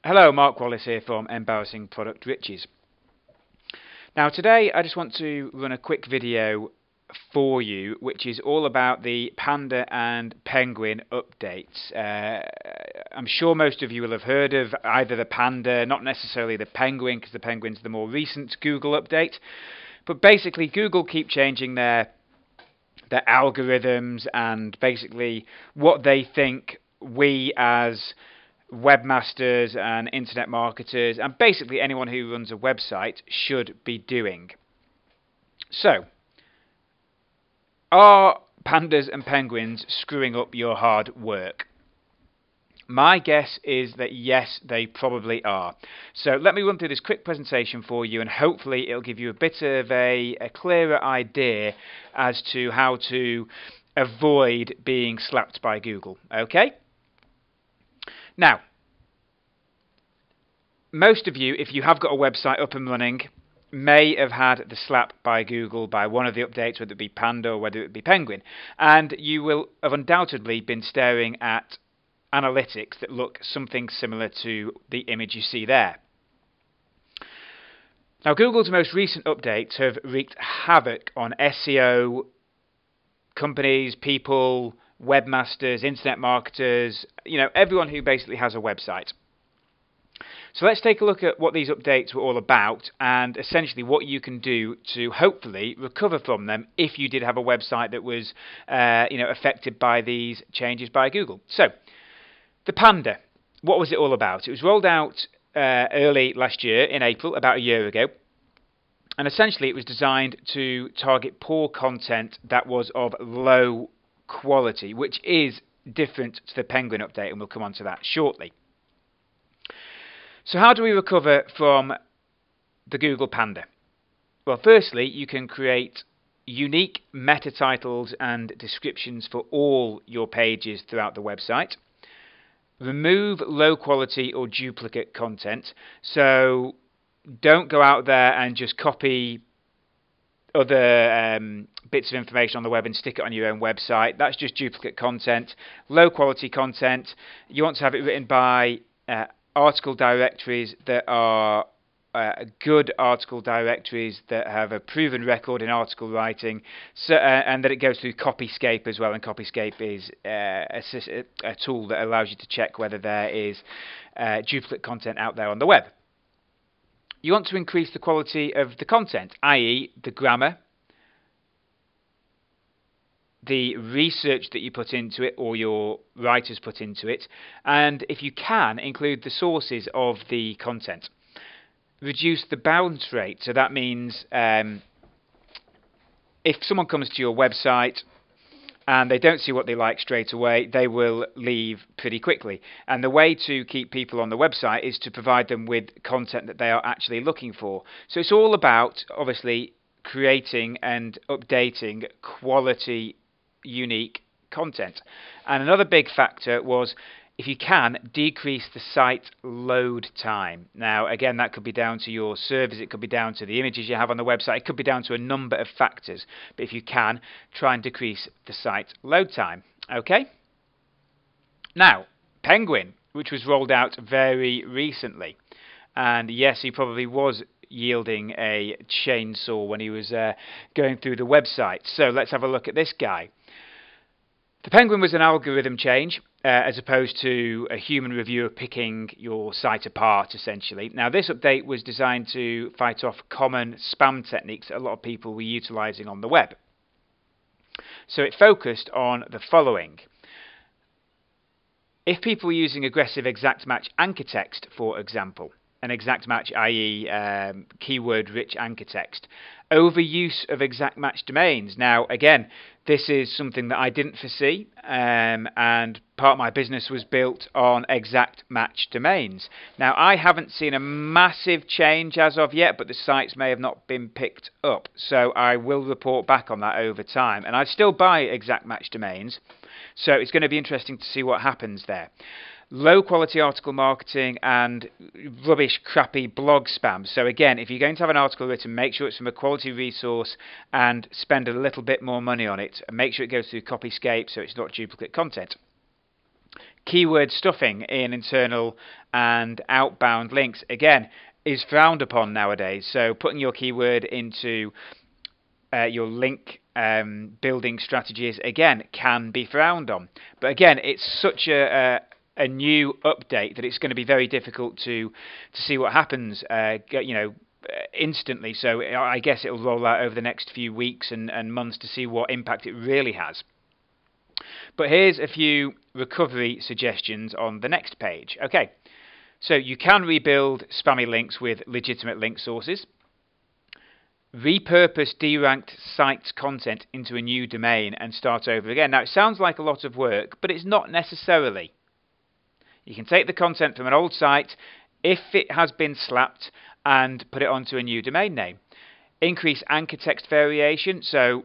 Hello, Mark Wallace here from Embarrassing Product Riches. Now today I just want to run a quick video for you which is all about the Panda and Penguin updates. I'm sure most of you will have heard of either the Panda, not necessarily the Penguin, because the Penguin's the more recent Google update, but basically Google keep changing their algorithms and basically what they think we as webmasters and internet marketers and basically anyone who runs a website should be doing. So, are pandas and penguins screwing up your hard work? My guess is that yes, they probably are. So let me run through this quick presentation for you and hopefully it'll give you a bit of a clearer idea as to how to avoid being slapped by Google. Okay? Now, most of you, if you have got a website up and running, may have had the slap by Google by one of the updates, whether it be Panda or whether it be Penguin, and you will have undoubtedly been staring at analytics that look something similar to the image you see there. Now, Google's most recent updates have wreaked havoc on SEO, companies, people, webmasters, internet marketers, everyone who basically has a website. So let's take a look at what these updates were all about and essentially what you can do to hopefully recover from them if you did have a website that was affected by these changes by Google. So, the Panda, what was it all about? It was rolled out early last year in April, about a year ago. And essentially it was designed to target poor content that was of low quality, which is different to the Penguin update, and we'll come on to that shortly. So how do we recover from the Google Panda? Well, firstly, you can create unique meta titles and descriptions for all your pages throughout the website. Remove low quality or duplicate content. So don't go out there and just copy other bits of information on the web and stick it on your own website. That's just duplicate content. Low quality content. You want to have it written by article directories that are good article directories that have a proven record in article writing, so, and that it goes through Copyscape as well. And Copyscape is a tool that allows you to check whether there is duplicate content out there on the web. You want to increase the quality of the content, i.e. the grammar, the research that you put into it or your writers put into it, and if you can, include the sources of the content. Reduce the bounce rate, so that means if someone comes to your website and they don't see what they like straight away, they will leave pretty quickly. And the way to keep people on the website is to provide them with content that they are actually looking for. So it's all about, obviously, creating and updating quality, unique content. And another big factor was, if you can, decrease the site load time. Now, again, that could be down to your servers, it could be down to the images you have on the website, it could be down to a number of factors. But if you can, try and decrease the site load time. Okay? Now, Penguin, which was rolled out very recently. And yes, he probably was yielding a chainsaw when he was going through the website. So let's have a look at this guy. The Penguin was an algorithm change as opposed to a human reviewer picking your site apart, essentially. Now, this update was designed to fight off common spam techniques that a lot of people were utilizing on the web. So it focused on the following. If people were using aggressive exact match anchor text, for example, an exact match, i.e. keyword-rich anchor text. Overuse of exact match domains. Now, again, this is something that I didn't foresee, and part of my business was built on exact match domains. Now, I haven't seen a massive change as of yet, but the sites may have not been picked up, so I will report back on that over time. And I still buy exact match domains, so it's going to be interesting to see what happens there. Low quality article marketing and rubbish, crappy blog spam. So again, if you're going to have an article written, make sure it's from a quality resource and spend a little bit more money on it. And make sure it goes through Copyscape so it's not duplicate content. Keyword stuffing in internal and outbound links, again, is frowned upon nowadays. So putting your keyword into your link building strategies, again, can be frowned on. But again, it's such a new update that it's going to be very difficult to see what happens, instantly. So I guess it will roll out over the next few weeks and months to see what impact it really has. But here's a few recovery suggestions on the next page. Okay, so you can rebuild spammy links with legitimate link sources. Repurpose deranked site content into a new domain and start over again. Now, it sounds like a lot of work, but it's not necessarily. You can take the content from an old site, if it has been slapped, and put it onto a new domain name. Increase anchor text variation. So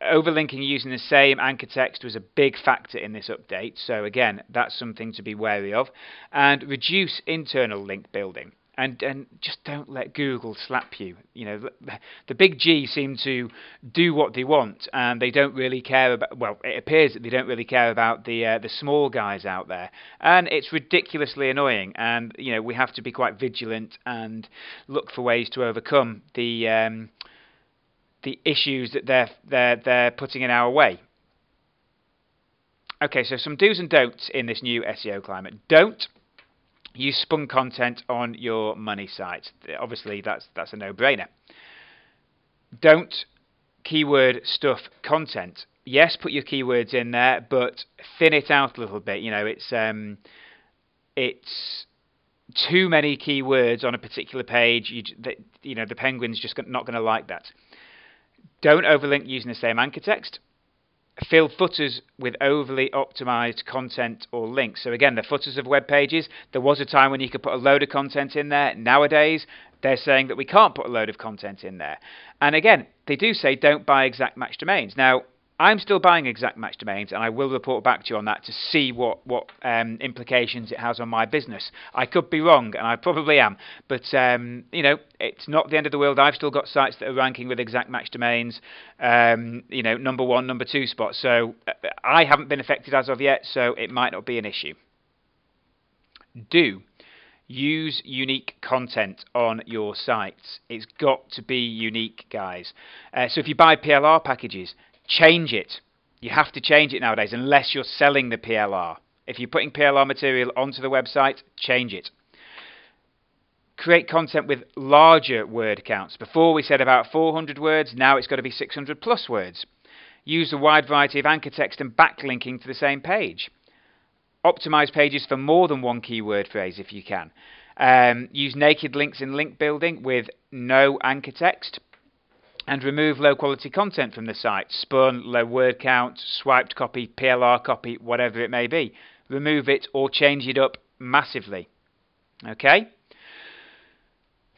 overlinking using the same anchor text was a big factor in this update. So again, that's something to be wary of. And reduce internal link building. And just don't let Google slap you. You know, the big G seem to do what they want, and they don't really care about. Well, it appears that they don't really care about the small guys out there, and it's ridiculously annoying. And you know, we have to be quite vigilant and look for ways to overcome the issues that they're putting in our way. Okay, so some do's and don'ts in this new SEO climate. Don't use spun content on your money sites. Obviously, that's a no-brainer. Don't keyword stuff content. Yes, put your keywords in there, but thin it out a little bit. You know, it's too many keywords on a particular page. The penguin's just not going to like that. Don't overlink using the same anchor text. Fill footers with overly optimized content or links. So again, the footers of web pages, there was a time when you could put a load of content in there. Nowadays, they're saying that we can't put a load of content in there. And again, they do say don't buy exact match domains. Now, I'm still buying exact match domains, and I will report back to you on that to see what implications it has on my business. I could be wrong, and I probably am, but it's not the end of the world. I've still got sites that are ranking with exact match domains, number 1, number 2 spots. So I haven't been affected as of yet, so it might not be an issue. Do use unique content on your sites. It's got to be unique, guys. So if you buy PLR packages, change it. You have to change it nowadays unless you're selling the PLR. If you're putting PLR material onto the website, change it. Create content with larger word counts. Before we said about 400 words, now it's got to be 600 plus words. Use a wide variety of anchor text and backlinking to the same page. Optimize pages for more than one keyword phrase if you can. Use naked links in link building with no anchor text. And remove low-quality content from the site. Spun, low word count, swiped copy, PLR copy, whatever it may be. Remove it or change it up massively. Okay?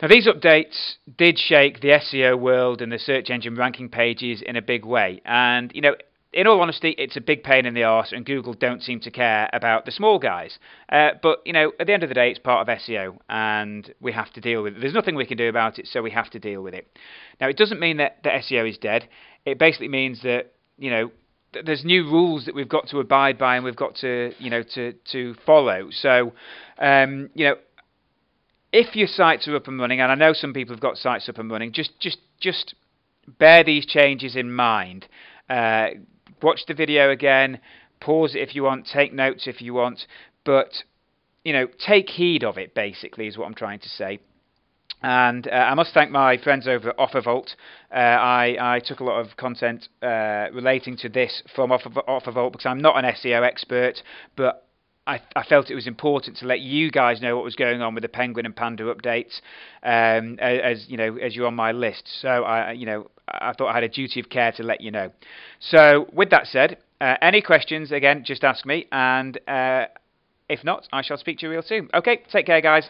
Now, these updates did shake the SEO world and the search engine ranking pages in a big way. And, in all honesty, it's a big pain in the arse, and Google don't seem to care about the small guys. But, at the end of the day, it's part of SEO, and we have to deal with it. There's nothing we can do about it, so we have to deal with it. Now, it doesn't mean that the SEO is dead. It basically means that, there's new rules that we've got to abide by, and we've got to, to follow. So, if your sites are up and running, and I know some people have got sites up and running, just bear these changes in mind. Watch the video again, pause it if you want, take notes if you want, but, take heed of it, basically, is what I'm trying to say. And I must thank my friends over at OfferVault. I took a lot of content relating to this from OfferVault because I'm not an SEO expert, but I felt it was important to let you guys know what was going on with the Penguin and Panda updates, as you're on my list. So I thought I had a duty of care to let you know. So with that said, any questions, again, just ask me, and if not, I shall speak to you real soon. Okay, take care, guys.